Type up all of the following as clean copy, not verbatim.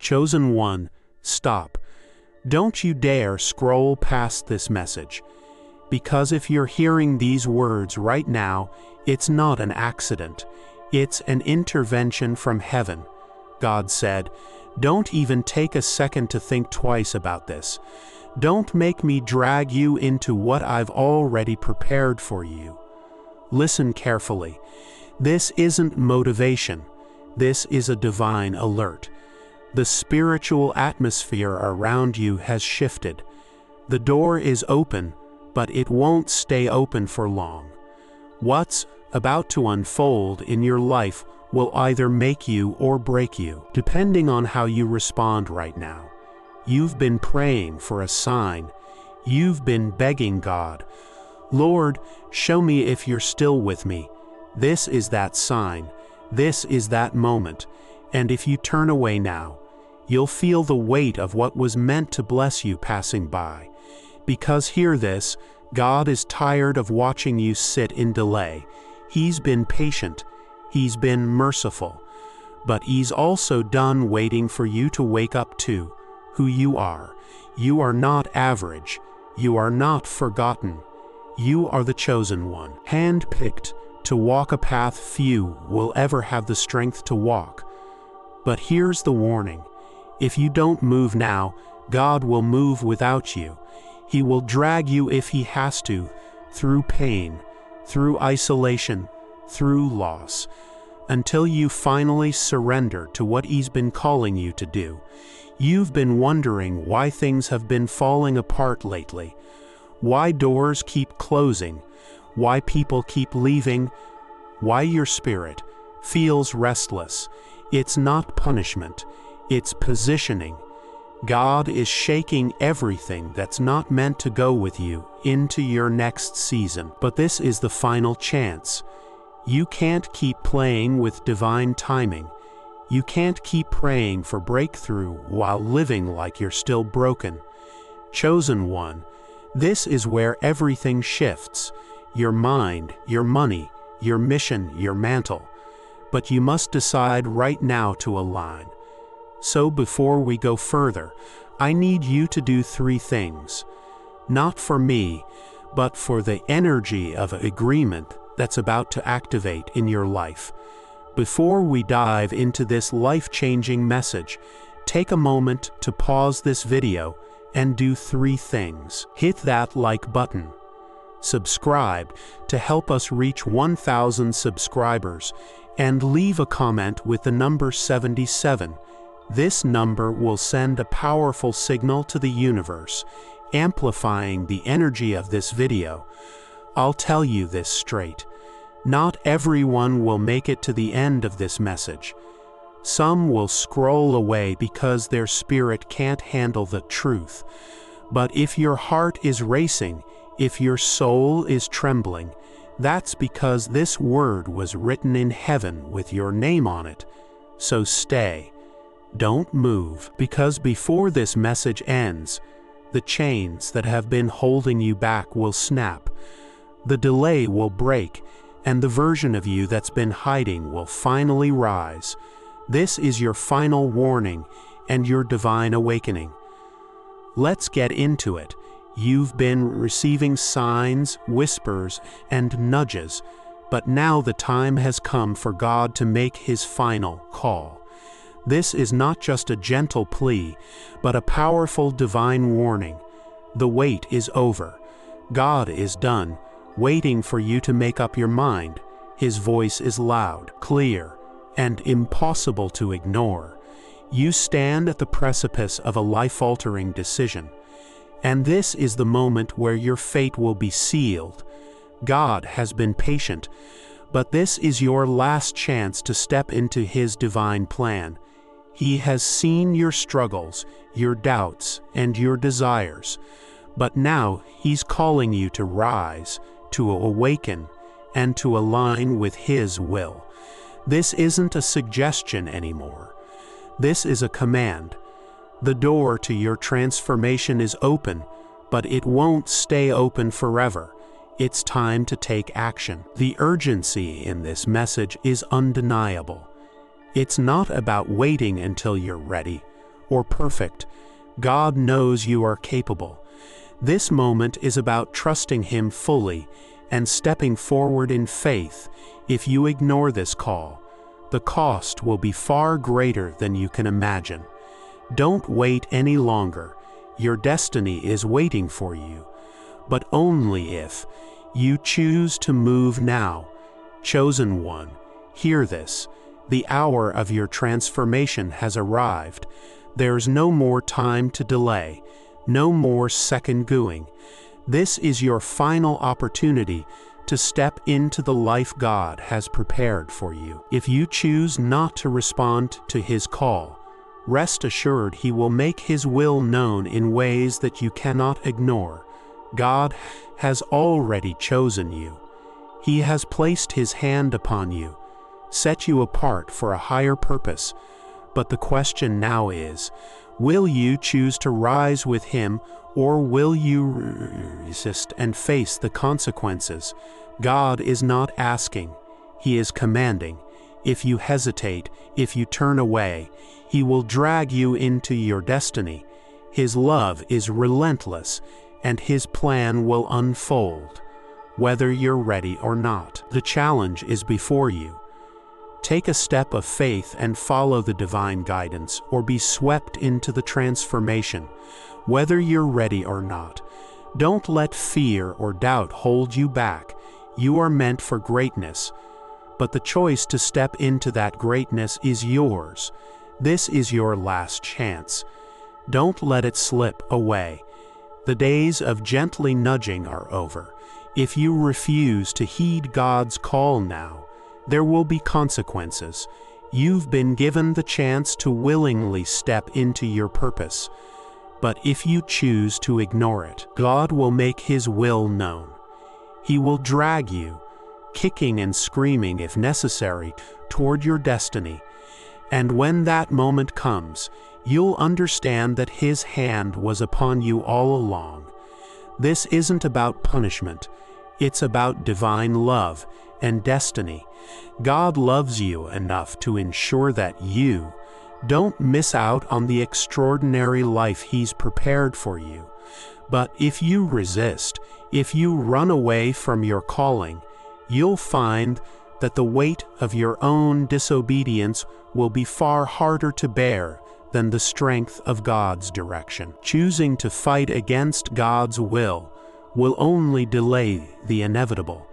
Chosen one, stop. Don't you dare scroll past this message. Because if you're hearing these words right now, it's not an accident. It's an intervention from heaven. God said, "Don't even take a second to think twice about this. Don't make me drag you into what I've already prepared for you." Listen carefully. This isn't motivation. This is a divine alert. The spiritual atmosphere around you has shifted. The door is open, but it won't stay open for long. What's about to unfold in your life will either make you or break you, depending on how you respond right now. You've been praying for a sign. You've been begging God, "Lord, show me if you're still with me." This is that sign. This is that moment. And if you turn away now, you'll feel the weight of what was meant to bless you passing by. Because hear this, God is tired of watching you sit in delay. He's been patient. He's been merciful. But He's also done waiting for you to wake up to who you are. You are not average. You are not forgotten. You are the chosen one, handpicked to walk a path few will ever have the strength to walk. But here's the warning. If you don't move now, God will move without you. He will drag you if He has to, through pain, through isolation, through loss, until you finally surrender to what He's been calling you to do. You've been wondering why things have been falling apart lately, why doors keep closing, why people keep leaving, why your spirit feels restless. It's not punishment, it's positioning. God is shaking everything that's not meant to go with you into your next season. But this is the final chance. You can't keep playing with divine timing. You can't keep praying for breakthrough while living like you're still broken. Chosen one, this is where everything shifts. Your mind, your money, your mission, your mantle. But you must decide right now to align. So before we go further, I need you to do 3 things. Not for me, but for the energy of agreement that's about to activate in your life. Before we dive into this life-changing message, take a moment to pause this video and do 3 things. Hit that like button. Subscribe to help us reach 1,000 subscribers, and leave a comment with the number 77. This number will send a powerful signal to the universe, amplifying the energy of this video. I'll tell you this straight. Not everyone will make it to the end of this message. Some will scroll away because their spirit can't handle the truth. But if your heart is racing, if your soul is trembling, that's because this word was written in heaven with your name on it. So stay. Don't move, because before this message ends, the chains that have been holding you back will snap. The delay will break, and the version of you that's been hiding will finally rise. This is your final warning and your divine awakening. Let's get into it. You've been receiving signs, whispers, and nudges, but now the time has come for God to make His final call. This is not just a gentle plea, but a powerful divine warning. The wait is over. God is done, waiting for you to make up your mind. His voice is loud, clear, and impossible to ignore. You stand at the precipice of a life-altering decision. And this is the moment where your fate will be sealed. God has been patient, but this is your last chance to step into His divine plan. He has seen your struggles, your doubts, and your desires, but now He's calling you to rise, to awaken, and to align with His will. This isn't a suggestion anymore. This is a command. The door to your transformation is open, but it won't stay open forever. It's time to take action. The urgency in this message is undeniable. It's not about waiting until you're ready, or perfect. God knows you are capable. This moment is about trusting Him fully and stepping forward in faith. If you ignore this call, the cost will be far greater than you can imagine. Don't wait any longer. Your destiny is waiting for you, but only if you choose to move now. Chosen one, hear this. The hour of your transformation has arrived. There's no more time to delay, no more second-guessing. This is your final opportunity to step into the life God has prepared for you. If you choose not to respond to His call, rest assured He will make His will known in ways that you cannot ignore. God has already chosen you. He has placed His hand upon you, set you apart for a higher purpose. But the question now is, will you choose to rise with Him, or will you resist and face the consequences? God is not asking, He is commanding. If you hesitate, if you turn away, He will drag you into your destiny. His love is relentless, and His plan will unfold, whether you're ready or not. The challenge is before you. Take a step of faith and follow the divine guidance, or be swept into the transformation, whether you're ready or not. Don't let fear or doubt hold you back. You are meant for greatness, but the choice to step into that greatness is yours. This is your last chance. Don't let it slip away. The days of gently nudging are over. If you refuse to heed God's call now, there will be consequences. You've been given the chance to willingly step into your purpose. But if you choose to ignore it, God will make His will known. He will drag you, kicking and screaming if necessary, toward your destiny. And when that moment comes, you'll understand that His hand was upon you all along. This isn't about punishment. It's about divine love and destiny. God loves you enough to ensure that you don't miss out on the extraordinary life He's prepared for you. But if you resist, if you run away from your calling, you'll find that the weight of your own disobedience will be far harder to bear than the strength of God's direction. Choosing to fight against God's will only delay the inevitable.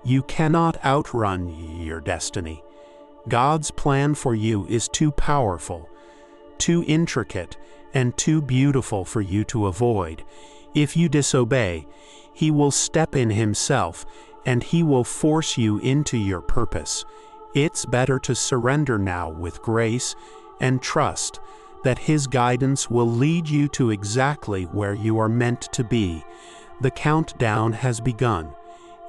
You cannot outrun your destiny. God's plan for you is too powerful, too intricate, and too beautiful for you to avoid. If you disobey, He will step in Himself, and He will force you into your purpose. It's better to surrender now with grace and trust that His guidance will lead you to exactly where you are meant to be. The countdown has begun.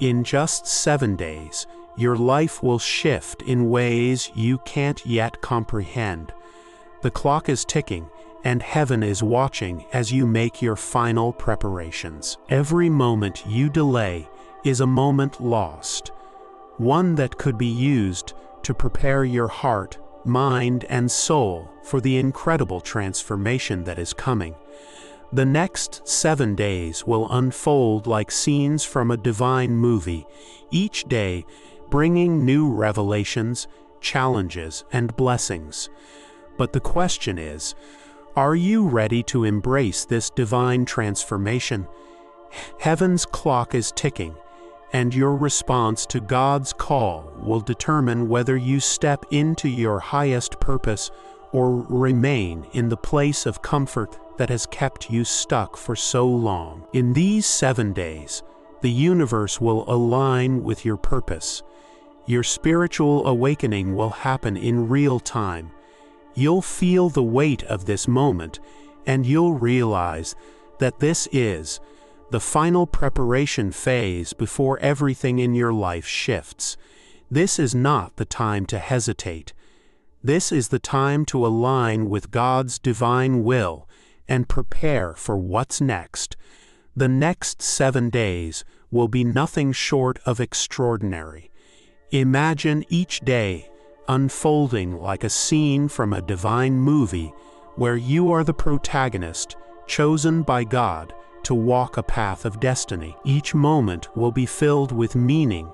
In just 7 days, your life will shift in ways you can't yet comprehend. The clock is ticking, and heaven is watching as you make your final preparations. Every moment you delay is a moment lost, one that could be used to prepare your heart, mind, and soul for the incredible transformation that is coming. The next 7 days will unfold like scenes from a divine movie, each day bringing new revelations, challenges, and blessings. But the question is, are you ready to embrace this divine transformation? Heaven's clock is ticking, and your response to God's call will determine whether you step into your highest purpose or remain in the place of comfort that has kept you stuck for so long. In these 7 days, the universe will align with your purpose. Your spiritual awakening will happen in real time. You'll feel the weight of this moment, and you'll realize that this is the final preparation phase before everything in your life shifts. This is not the time to hesitate. This is the time to align with God's divine will and prepare for what's next. The next 7 days will be nothing short of extraordinary. Imagine each day unfolding like a scene from a divine movie, where you are the protagonist, chosen by God to walk a path of destiny. Each moment will be filled with meaning,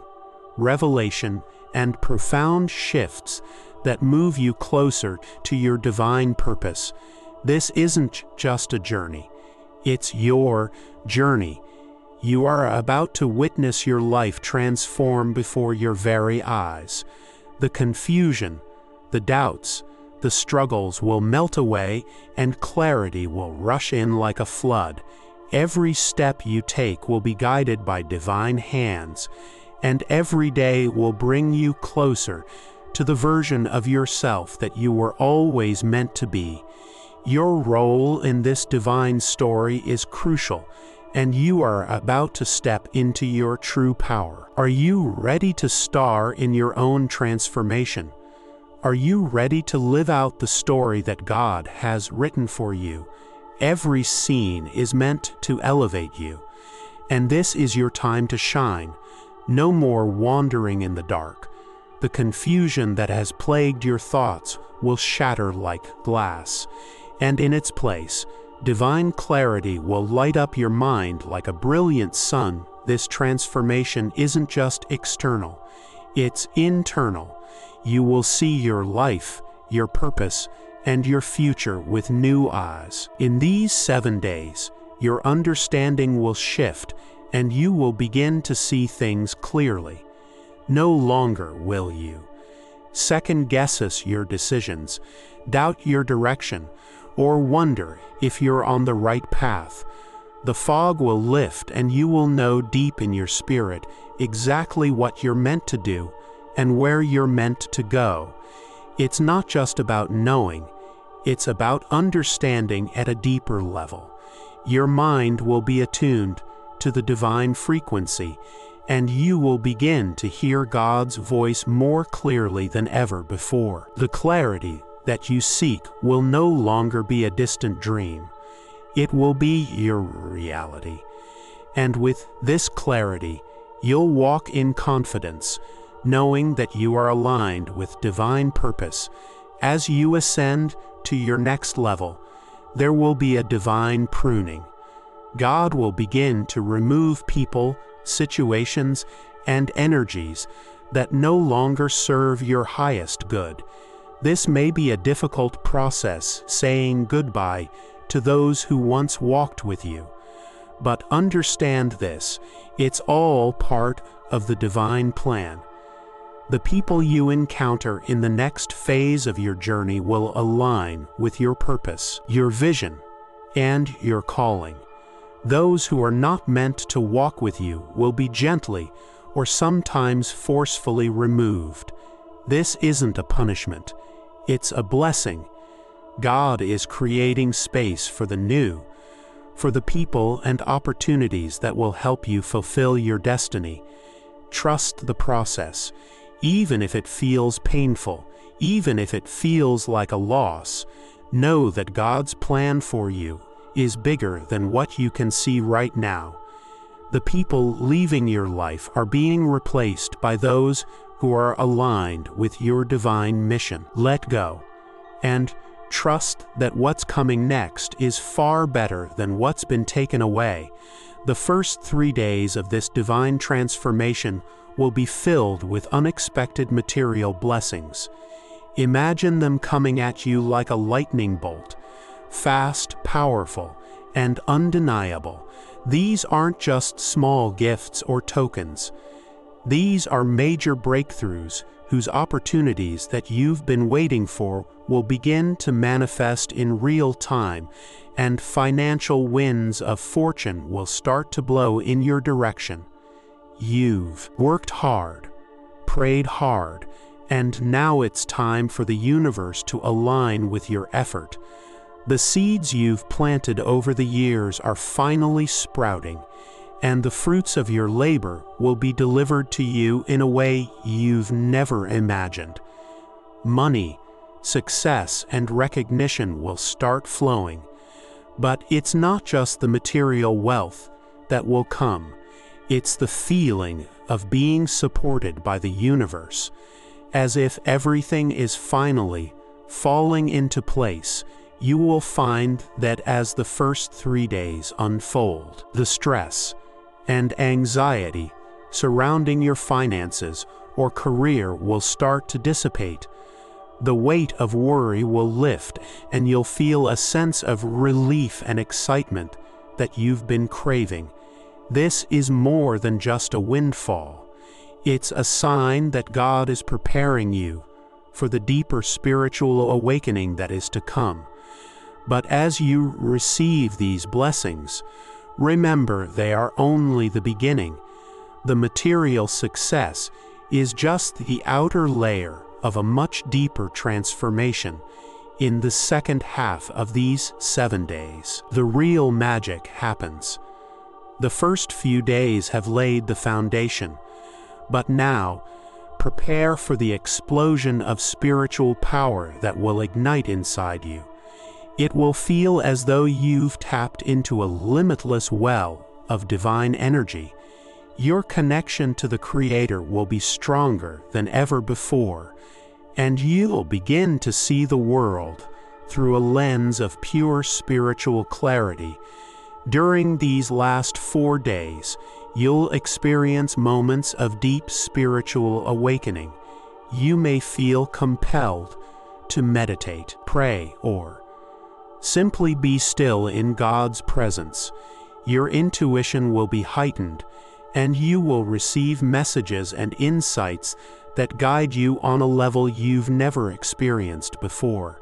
revelation, and profound shifts that move you closer to your divine purpose. This isn't just a journey, it's your journey. You are about to witness your life transform before your very eyes. The confusion, the doubts, the struggles will melt away, and clarity will rush in like a flood. Every step you take will be guided by divine hands, and every day will bring you closer to the version of yourself that you were always meant to be. Your role in this divine story is crucial, and you are about to step into your true power. Are you ready to star in your own transformation? Are you ready to live out the story that God has written for you? Every scene is meant to elevate you, and this is your time to shine. No more wandering in the dark. The confusion that has plagued your thoughts will shatter like glass, and in its place, divine clarity will light up your mind like a brilliant sun. This transformation isn't just external, it's internal. You will see your life, your purpose, and your future with new eyes. In these 7 days, your understanding will shift, and you will begin to see things clearly. No longer will you second-guess your decisions, doubt your direction, or wonder if you're on the right path. The fog will lift, and you will know deep in your spirit exactly what you're meant to do and where you're meant to go. It's not just about knowing, it's about understanding at a deeper level. Your mind will be attuned to the divine frequency, and you will begin to hear God's voice more clearly than ever before. The clarity that you seek will no longer be a distant dream. It will be your reality. And with this clarity, you'll walk in confidence, knowing that you are aligned with divine purpose. As you ascend to your next level, there will be a divine pruning. God will begin to remove people, situations, and energies that no longer serve your highest good. This may be a difficult process, saying goodbye to those who once walked with you. But understand this, it's all part of the divine plan. The people you encounter in the next phase of your journey will align with your purpose, your vision, and your calling. Those who are not meant to walk with you will be gently or sometimes forcefully removed. This isn't a punishment, it's a blessing. God is creating space for the new, for the people and opportunities that will help you fulfill your destiny. Trust the process, even if it feels painful, even if it feels like a loss. Know that God's plan for you is bigger than what you can see right now. The people leaving your life are being replaced by those who are aligned with your divine mission. Let go, and trust that what's coming next is far better than what's been taken away. The first 3 days of this divine transformation will be filled with unexpected material blessings. Imagine them coming at you like a lightning bolt, fast, powerful, and undeniable. These aren't just small gifts or tokens. These are major breakthroughs whose opportunities that you've been waiting for will begin to manifest in real time, and financial winds of fortune will start to blow in your direction. You've worked hard, prayed hard, and now it's time for the universe to align with your effort. The seeds you've planted over the years are finally sprouting, and the fruits of your labor will be delivered to you in a way you've never imagined. Money, success, and recognition will start flowing. But it's not just the material wealth that will come. It's the feeling of being supported by the universe, as if everything is finally falling into place. you will find that as the first 3 days unfold, the stress and anxiety surrounding your finances or career will start to dissipate. The weight of worry will lift, and you'll feel a sense of relief and excitement that you've been craving. This is more than just a windfall. It's a sign that God is preparing you for the deeper spiritual awakening that is to come. But as you receive these blessings, remember they are only the beginning. The material success is just the outer layer of a much deeper transformation. In the second half of these 7 days, the real magic happens. The first few days have laid the foundation, but now, prepare for the explosion of spiritual power that will ignite inside you. It will feel as though you've tapped into a limitless well of divine energy. Your connection to the Creator will be stronger than ever before, and you'll begin to see the world through a lens of pure spiritual clarity. During these last 4 days, you'll experience moments of deep spiritual awakening. You may feel compelled to meditate, pray, or simply be still in God's presence. Your intuition will be heightened, and you will receive messages and insights that guide you on a level you've never experienced before.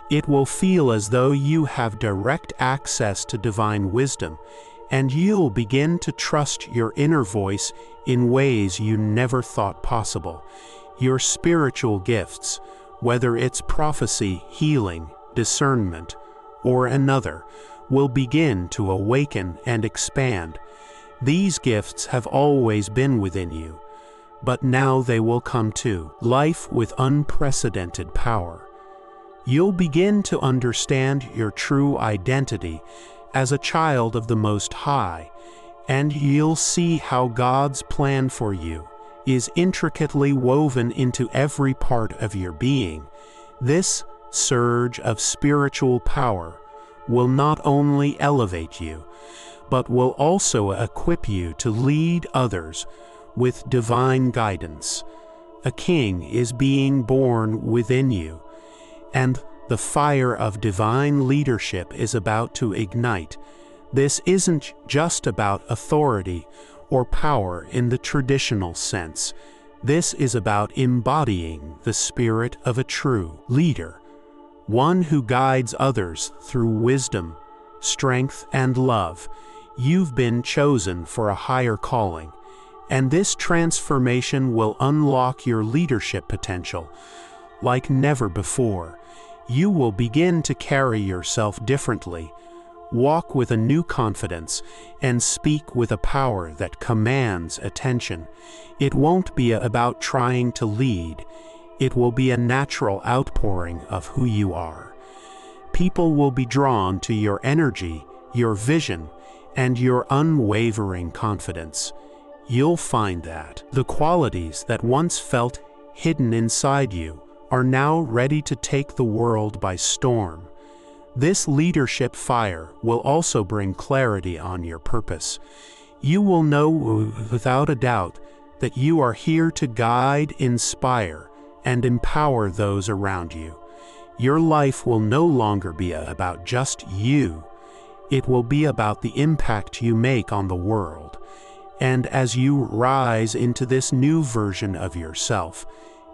It will feel as though you have direct access to divine wisdom, and you'll begin to trust your inner voice in ways you never thought possible. Your spiritual gifts, whether it's prophecy, healing, discernment, or another, will begin to awaken and expand. These gifts have always been within you, but now they will come to life with unprecedented power. You'll begin to understand your true identity as a child of the Most High, and you'll see how God's plan for you is intricately woven into every part of your being. This surge of spiritual power will not only elevate you, but will also equip you to lead others with divine guidance. A king is being born within you, and the fire of divine leadership is about to ignite. This isn't just about authority or power in the traditional sense. This is about embodying the spirit of a true leader, one who guides others through wisdom, strength, and love. You've been chosen for a higher calling, and this transformation will unlock your leadership potential like never before. You will begin to carry yourself differently, walk with a new confidence, and speak with a power that commands attention. It won't be about trying to lead. It will be a natural outpouring of who you are. People will be drawn to your energy, your vision, and your unwavering confidence. You'll find that the qualities that once felt hidden inside you are now ready to take the world by storm. This leadership fire will also bring clarity on your purpose. You will know without a doubt that you are here to guide, inspire, and empower those around you. Your life will no longer be about just you. It will be about the impact you make on the world. And as you rise into this new version of yourself,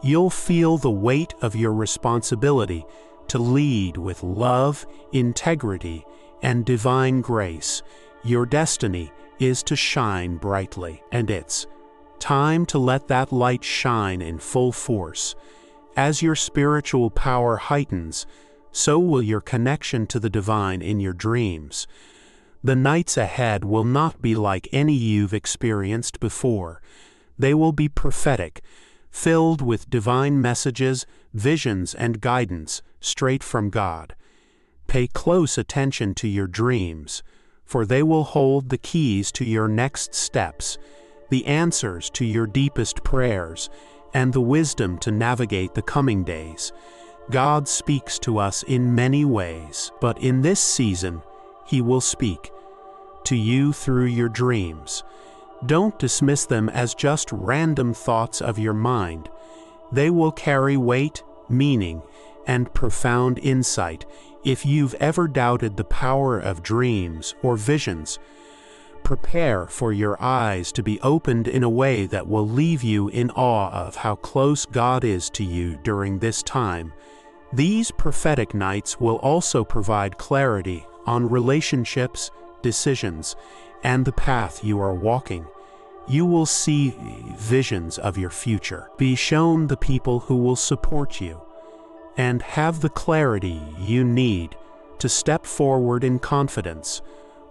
you'll feel the weight of your responsibility to lead with love, integrity, and divine grace. Your destiny is to shine brightly, and it's time to let that light shine in full force. As your spiritual power heightens, so will your connection to the divine in your dreams. The nights ahead will not be like any you've experienced before. They will be prophetic, filled with divine messages, visions, and guidance straight from God. Pay close attention to your dreams, for they will hold the keys to your next steps, the answers to your deepest prayers, and the wisdom to navigate the coming days. God speaks to us in many ways, but in this season, He will speak to you through your dreams. Don't dismiss them as just random thoughts of your mind. They will carry weight, meaning, and profound insight. If you've ever doubted the power of dreams or visions, prepare for your eyes to be opened in a way that will leave you in awe of how close God is to you during this time. These prophetic nights will also provide clarity on relationships, decisions, and the path you are walking. You will see visions of your future, be shown the people who will support you, and have the clarity you need to step forward in confidence.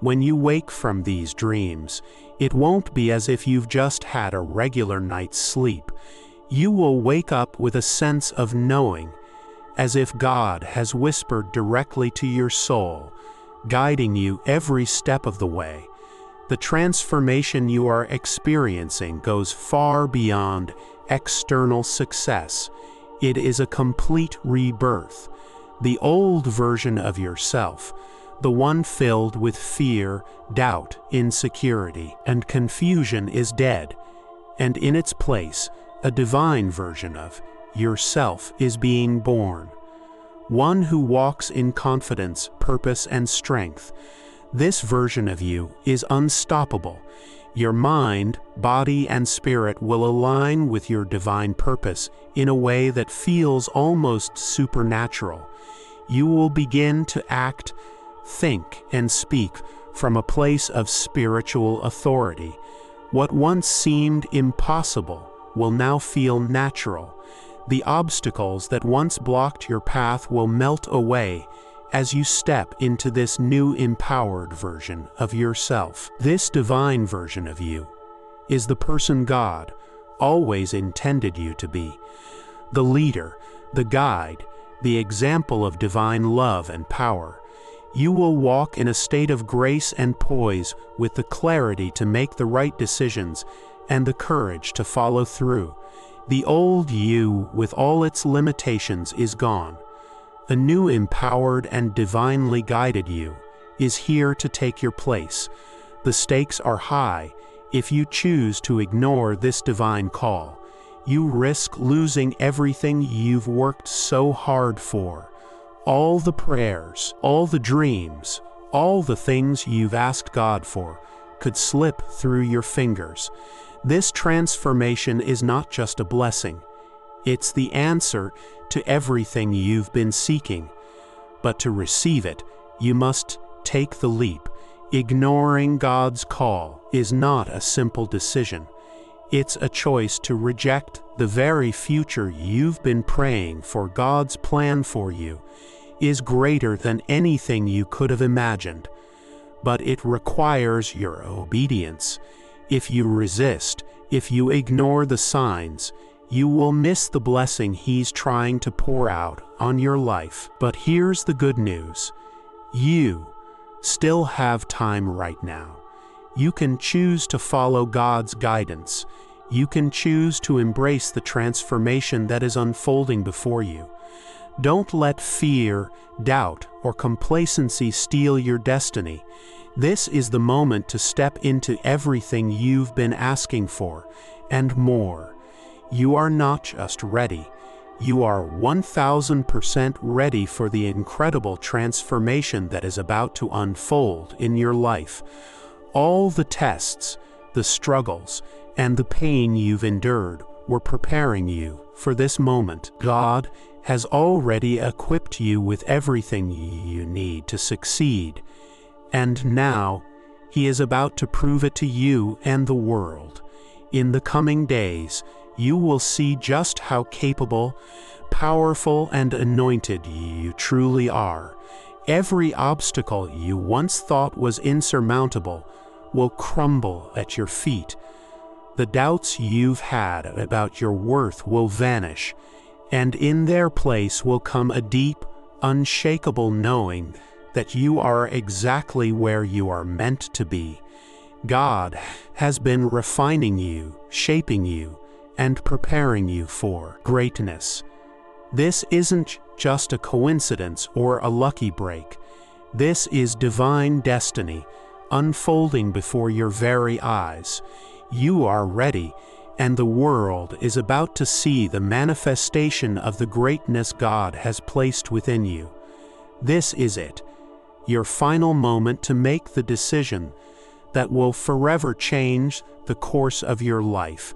When you wake from these dreams, it won't be as if you've just had a regular night's sleep. You will wake up with a sense of knowing, as if God has whispered directly to your soul, guiding you every step of the way. The transformation you are experiencing goes far beyond external success. It is a complete rebirth. The old version of yourself, the one filled with fear, doubt, insecurity, and confusion, is dead, and in its place, a divine version of yourself is being born. One who walks in confidence, purpose, and strength. This version of you is unstoppable. Your mind, body, and spirit will align with your divine purpose in a way that feels almost supernatural. You will begin to act, think, and speak from a place of spiritual authority. What once seemed impossible will now feel natural. The obstacles that once blocked your path will melt away as you step into this new empowered version of yourself. This divine version of you is the person God always intended you to be. The leader, the guide, the example of divine love and power. You will walk in a state of grace and poise, with the clarity to make the right decisions and the courage to follow through. The old you, with all its limitations, is gone. A new empowered and divinely guided you is here to take your place. The stakes are high. If you choose to ignore this divine call, you risk losing everything you've worked so hard for. All the prayers, all the dreams, all the things you've asked God for could slip through your fingers. This transformation is not just a blessing. It's the answer to everything you've been seeking. But to receive it, you must take the leap. Ignoring God's call is not a simple decision. It's a choice to reject the very future you've been praying for. God's plan for you is greater than anything you could have imagined, but it requires your obedience. If you resist, if you ignore the signs, you will miss the blessing He's trying to pour out on your life. But here's the good news. You still have time right now. You can choose to follow God's guidance. You can choose to embrace the transformation that is unfolding before you. Don't let fear, doubt, or complacency steal your destiny. This is the moment to step into everything you've been asking for, and more. You are not just ready. You are 1000% ready for the incredible transformation that is about to unfold in your life. All the tests, the struggles, and the pain you've endured were preparing you for this moment. God has already equipped you with everything you need to succeed, and now He is about to prove it to you and the world. In the coming days, you will see just how capable, powerful, and anointed you truly are. Every obstacle you once thought was insurmountable will crumble at your feet. The doubts you've had about your worth will vanish, and in their place will come a deep, unshakable knowing that you are exactly where you are meant to be. God has been refining you, shaping you, and preparing you for greatness. This isn't just a coincidence or a lucky break. This is divine destiny unfolding before your very eyes. You are ready, and the world is about to see the manifestation of the greatness God has placed within you. This is it, your final moment to make the decision that will forever change the course of your life.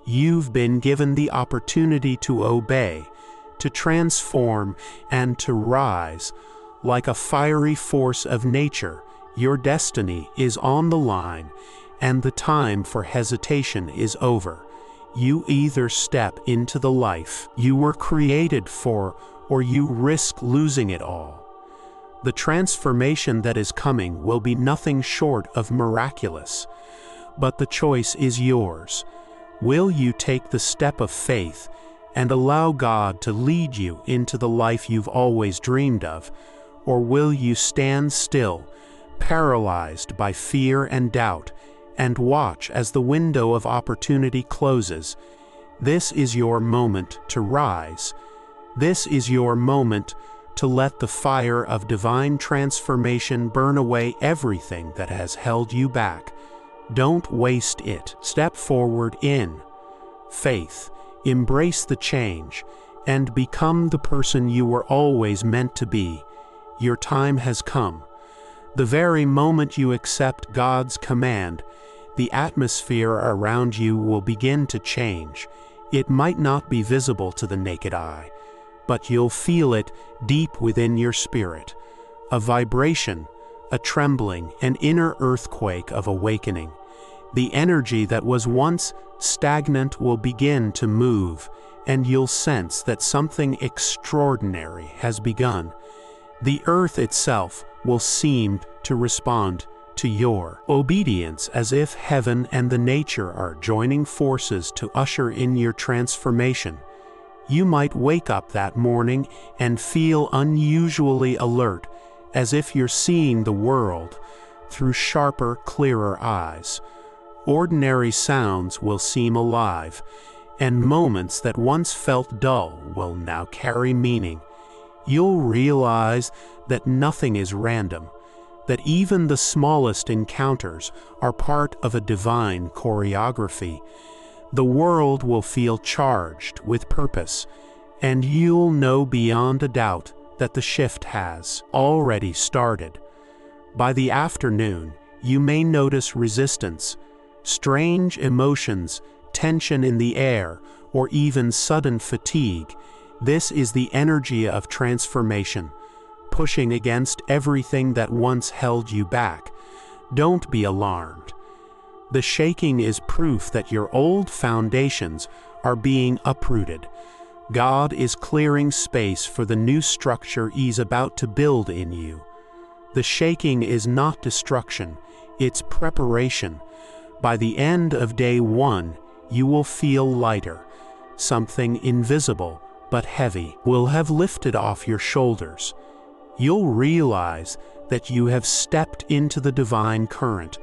You've been given the opportunity to obey, to transform, and to rise. Like a fiery force of nature, your destiny is on the line, and the time for hesitation is over. You either step into the life you were created for, or you risk losing it all. The transformation that is coming will be nothing short of miraculous, but the choice is yours. Will you take the step of faith and allow God to lead you into the life you've always dreamed of, or will you stand still, paralyzed by fear and doubt, and watch as the window of opportunity closes? This is your moment to rise. This is your moment to let the fire of divine transformation burn away everything that has held you back. Don't waste it. Step forward in faith, embrace the change, and become the person you were always meant to be. Your time has come. The very moment you accept God's command, the atmosphere around you will begin to change. It might not be visible to the naked eye, but you'll feel it deep within your spirit. A vibration, a trembling, an inner earthquake of awakening. The energy that was once stagnant will begin to move, and you'll sense that something extraordinary has begun. The earth itself will seem to respond to your obedience, as if heaven and the nature are joining forces to usher in your transformation. You might wake up that morning and feel unusually alert, as if you're seeing the world through sharper, clearer eyes. Ordinary sounds will seem alive, and moments that once felt dull will now carry meaning. You'll realize that nothing is random, that even the smallest encounters are part of a divine choreography. The world will feel charged with purpose, and you'll know beyond a doubt that the shift has already started. By the afternoon, you may notice resistance, strange emotions, tension in the air, or even sudden fatigue. This is the energy of transformation, pushing against everything that once held you back. Don't be alarmed. The shaking is proof that your old foundations are being uprooted. God is clearing space for the new structure He's about to build in you. The shaking is not destruction, it's preparation. By the end of day one, you will feel lighter. Something invisible but heavy will have lifted off your shoulders. You'll realize that you have stepped into the divine current,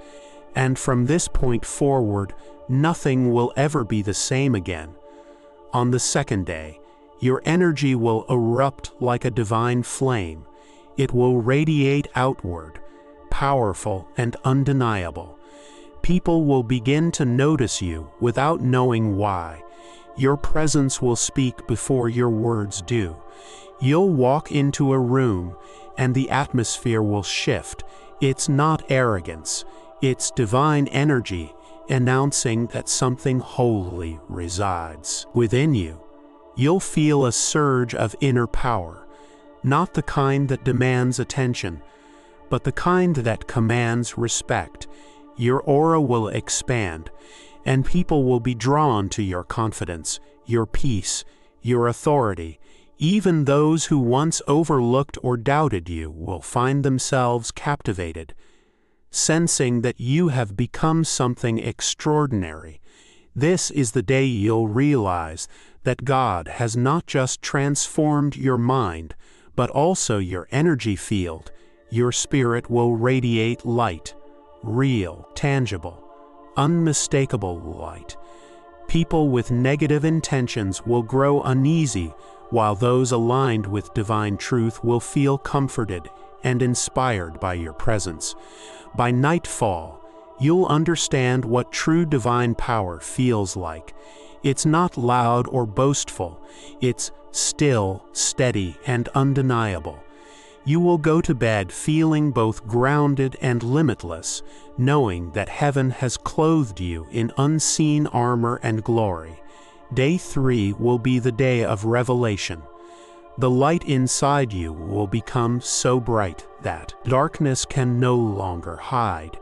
and from this point forward, nothing will ever be the same again. On the second day, your energy will erupt like a divine flame. It will radiate outward, powerful and undeniable. People will begin to notice you without knowing why. Your presence will speak before your words do. You'll walk into a room, and the atmosphere will shift. It's not arrogance. It's divine energy announcing that something holy resides within you. You'll feel a surge of inner power, not the kind that demands attention, but the kind that commands respect. Your aura will expand, and people will be drawn to your confidence, your peace, your authority. Even those who once overlooked or doubted you will find themselves captivated, sensing that you have become something extraordinary. This is the day you'll realize that God has not just transformed your mind, but also your energy field. Your spirit will radiate light, real, tangible, unmistakable light. People with negative intentions will grow uneasy while those aligned with divine truth will feel comforted and inspired by your presence. By nightfall, you'll understand what true divine power feels like. It's not loud or boastful. It's still, steady, and undeniable. You will go to bed feeling both grounded and limitless, knowing that heaven has clothed you in unseen armor and glory. Day 3 will be the day of revelation. The light inside you will become so bright that darkness can no longer hide.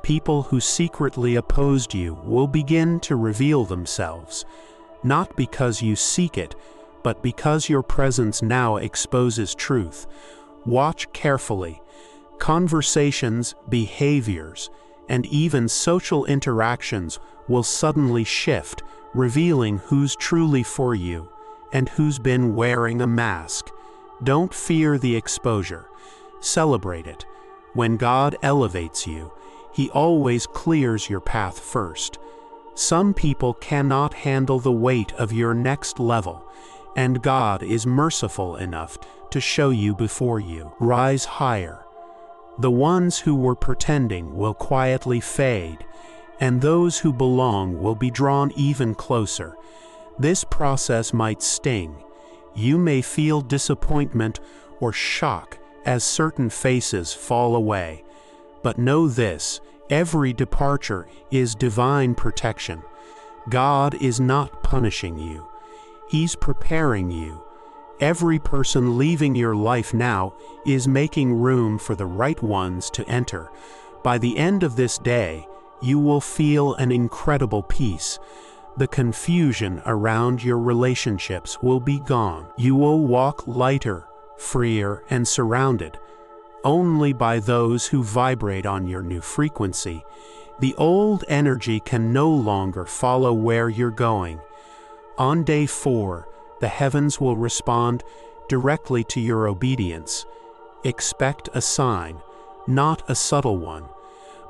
People who secretly opposed you will begin to reveal themselves, not because you seek it, but because your presence now exposes truth. Watch carefully. Conversations, behaviors, and even social interactions will suddenly shift, revealing who's truly for you and who's been wearing a mask. Don't fear the exposure. Celebrate it. When God elevates you, He always clears your path first. Some people cannot handle the weight of your next level, and God is merciful enough to show you before you. Rise higher. The ones who were pretending will quietly fade, and those who belong will be drawn even closer. This process might sting. You may feel disappointment or shock as certain faces fall away. But know this, every departure is divine protection. God is not punishing you. He's preparing you. Every person leaving your life now is making room for the right ones to enter. By the end of this day, you will feel an incredible peace. The confusion around your relationships will be gone. You will walk lighter, freer, and surrounded only by those who vibrate on your new frequency. The old energy can no longer follow where you're going. On day 4, the heavens will respond directly to your obedience. Expect a sign, not a subtle one,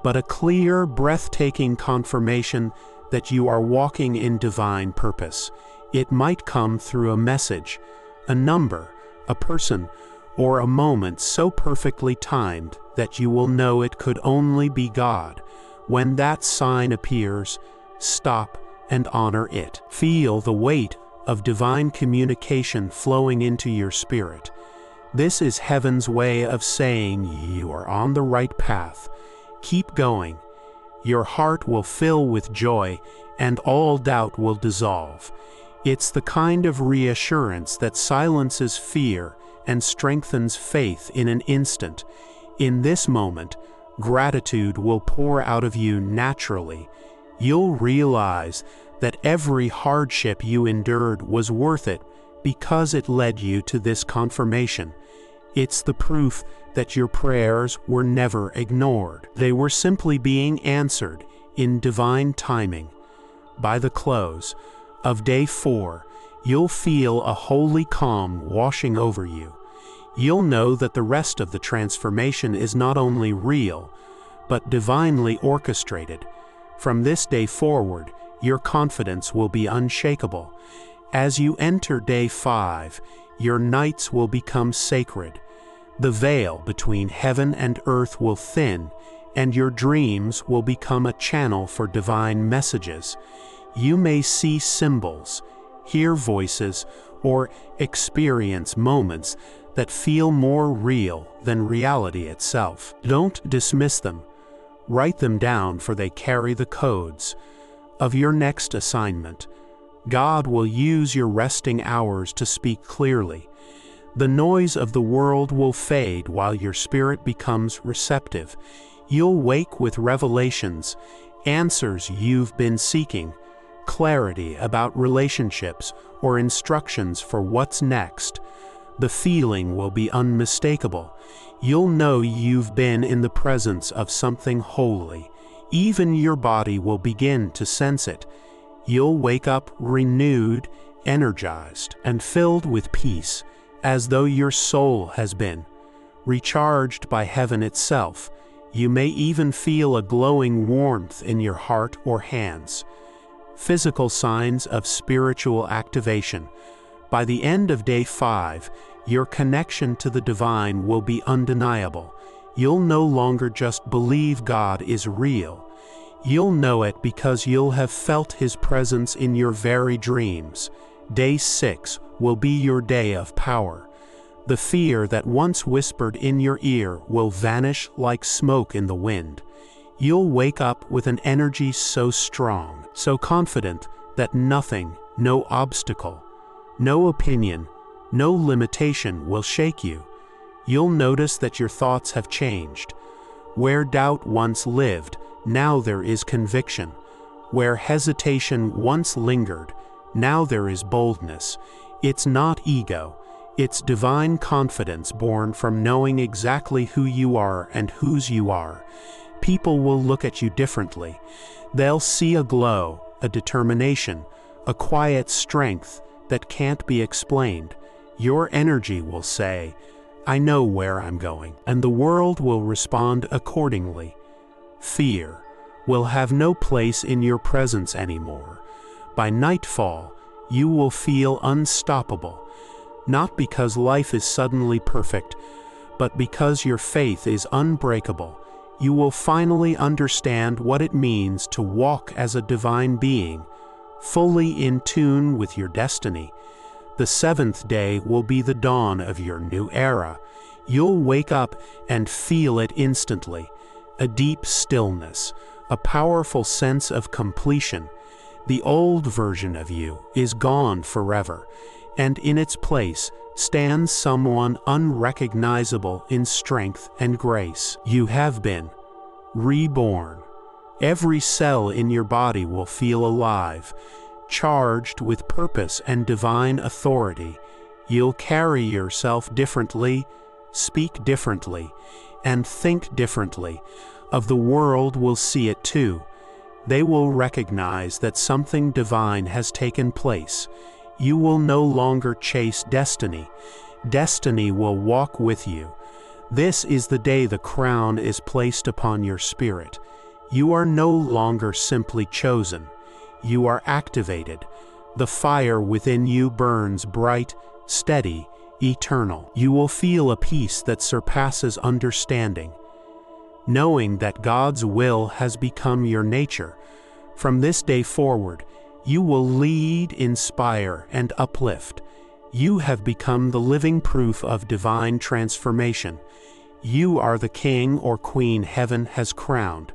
but a clear, breathtaking confirmation that you are walking in divine purpose. It might come through a message, a number, a person, or a moment so perfectly timed that you will know it could only be God. When that sign appears, stop and honor it. Feel the weight of divine communication flowing into your spirit. This is heaven's way of saying you are on the right path. Keep going. Your heart will fill with joy, and all doubt will dissolve. It's the kind of reassurance that silences fear and strengthens faith in an instant. In this moment, gratitude will pour out of you naturally. You'll realize that every hardship you endured was worth it because it led you to this confirmation. It's the proof that your prayers were never ignored. They were simply being answered in divine timing. By the close of day 4, you'll feel a holy calm washing over you. You'll know that the rest of the transformation is not only real, but divinely orchestrated. From this day forward, your confidence will be unshakable. As you enter day 5, your nights will become sacred. The veil between heaven and earth will thin, and your dreams will become a channel for divine messages. You may see symbols, hear voices, or experience moments that feel more real than reality itself. Don't dismiss them. Write them down, for they carry the codes of your next assignment. God will use your resting hours to speak clearly. The noise of the world will fade while your spirit becomes receptive. You'll wake with revelations, answers you've been seeking, clarity about relationships, or instructions for what's next. The feeling will be unmistakable. You'll know you've been in the presence of something holy. Even your body will begin to sense it. You'll wake up renewed, energized, and filled with peace, as though your soul has been recharged by heaven itself. You may even feel a glowing warmth in your heart or hands. Physical signs of spiritual activation. By the end of day 5, your connection to the divine will be undeniable. You'll no longer just believe God is real. You'll know it because you'll have felt His presence in your very dreams. Day 6 will be your day of power. The fear that once whispered in your ear will vanish like smoke in the wind. You'll wake up with an energy so strong, so confident, that nothing, no obstacle, no opinion, no limitation will shake you. You'll notice that your thoughts have changed. Where doubt once lived, now there is conviction. Where hesitation once lingered, now there is boldness. It's not ego. It's divine confidence born from knowing exactly who you are and whose you are. People will look at you differently. They'll see a glow, a determination, a quiet strength that can't be explained. Your energy will say, "I know where I'm going," and the world will respond accordingly. Fear will have no place in your presence anymore. By nightfall, you will feel unstoppable, not because life is suddenly perfect, but because your faith is unbreakable. You will finally understand what it means to walk as a divine being, fully in tune with your destiny. The 7th day will be the dawn of your new era. You'll wake up and feel it instantly. A deep stillness, a powerful sense of completion. The old version of you is gone forever, and in its place stands someone unrecognizable in strength and grace. You have been reborn. Every cell in your body will feel alive, charged with purpose and divine authority. You'll carry yourself differently, speak differently, and think differently. Of the world will see it too. They will recognize that something divine has taken place. You will no longer chase destiny. Destiny will walk with you. This is the day the crown is placed upon your spirit. You are no longer simply chosen. You are activated. The fire within you burns bright, steady, eternal. You will feel a peace that surpasses understanding, knowing that God's will has become your nature. From this day forward, you will lead, inspire, and uplift. You have become the living proof of divine transformation. You are the king or queen heaven has crowned.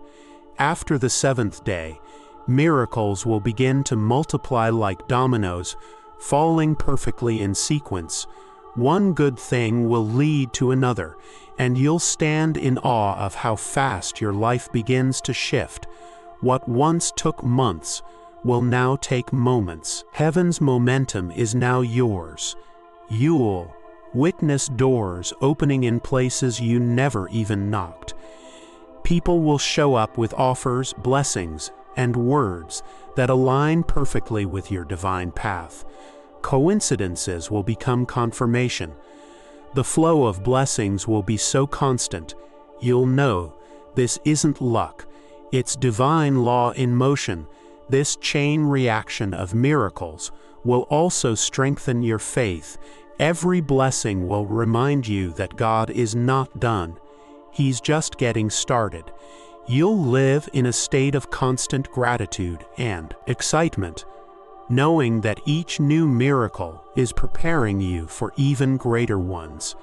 After the 7th day, miracles will begin to multiply like dominoes, falling perfectly in sequence. One good thing will lead to another, and you'll stand in awe of how fast your life begins to shift. What once took months will now take moments. Heaven's momentum is now yours. You'll witness doors opening in places you never even knocked. People will show up with offers, blessings, and words that align perfectly with your divine path. Coincidences will become confirmation. The flow of blessings will be so constant, you'll know this isn't luck, it's divine law in motion. This chain reaction of miracles will also strengthen your faith. Every blessing will remind you that God is not done. He's just getting started. You'll live in a state of constant gratitude and excitement, knowing that each new miracle is preparing you for even greater ones.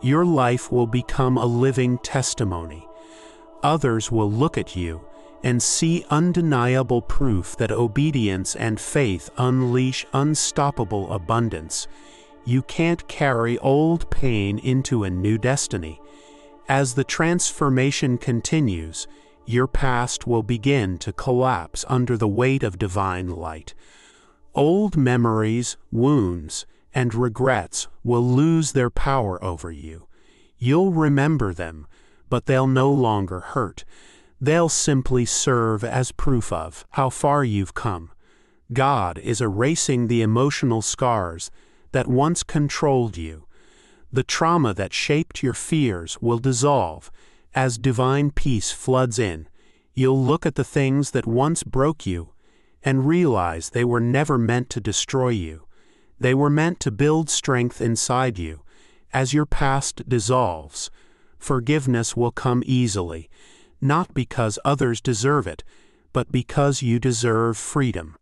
Your life will become a living testimony. Others will look at you and see undeniable proof that obedience and faith unleash unstoppable abundance. You can't carry old pain into a new destiny. As the transformation continues, your past will begin to collapse under the weight of divine light. Old memories, wounds, and regrets will lose their power over you. You'll remember them, but they'll no longer hurt. They'll simply serve as proof of how far you've come. God is erasing the emotional scars that once controlled you. The trauma that shaped your fears will dissolve. As divine peace floods in, you'll look at the things that once broke you and realize they were never meant to destroy you. They were meant to build strength inside you. As your past dissolves, forgiveness will come easily, not because others deserve it, but because you deserve freedom.